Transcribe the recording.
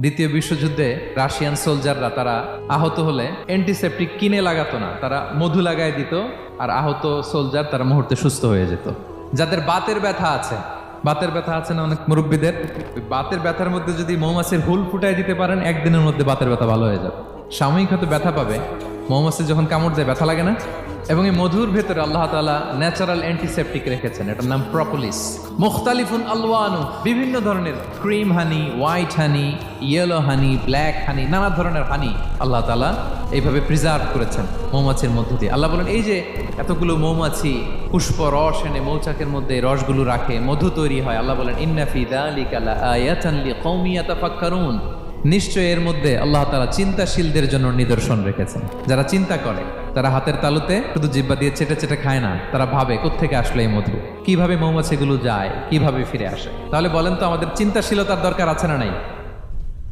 দ্বিতীয় বিশ্বযুদ্ধে রাশিয়ান সোলজাররা তারা আহত হলে অ্যান্টিসেপটিক কিনে লাগাতো না, তারা মধু লাগায় দিত, আর আহত সোলজার তারা মুহূর্তে সুস্থ হয়ে যেত। যাদের বাতের ব্যথা আছে, বাতের ব্যথা আছে না অনেক মুরব্বীদের, ওই বাতের ব্যথার মধ্যে যদি মৌমাছির হুল ফুটাই দিতে পারেন, একদিনের মধ্যে বাতের ব্যথা ভালো হয়ে যাবে। সাময়িক হয়তো ব্যথা পাবে, মৌমাছি যখন কামড় দেয় ব্যথা লাগে না। এবং এই মধুর ভেতরে আল্লাহ তাআলা ন্যাচারাল অ্যান্টিসেপটিক রেখেছেন, এটার নাম প্রপোলিস। মুখতালিফুন আলওয়ানু, বিভিন্ন ধরনের ক্রিম হানি, হোয়াইট হানি, ইয়েলো হানি, ব্ল্যাক হানি, নানা ধরনের হানি আল্লাহ তাআলা এইভাবে প্রিজার্ভ করেছেন মৌমাছির মধ্য দিয়ে। আল্লাহ বলেন এই যে এতগুলো মৌমাছি পুষ্প রস এনে মৌচাকের মধ্যে রসগুলো রাখে, মধু তৈরি হয়, আল্লাহ বলেন ইন্না ফি যালিকা লাআয়াতান লিকওমি ইয়াতাফাক্কারুন, নিশ্চয় এর মধ্যে আল্লাহ তাআলা চিন্তাশীলদের জন্য নিদর্শন রেখেছেন। যারা চিন্তা করে, তারা হাতের তালুতে শুধু জিহ্বা দিয়ে চেটে চেটে খায় না, তারা ভাবে কোত্থেকে আসলো এই মধু, কিভাবে মৌমাছিগুলো যায়, কিভাবে ফিরে আসে। তাহলে বলেন তো আমাদের চিন্তাশীলতার দরকার আছে না নাই?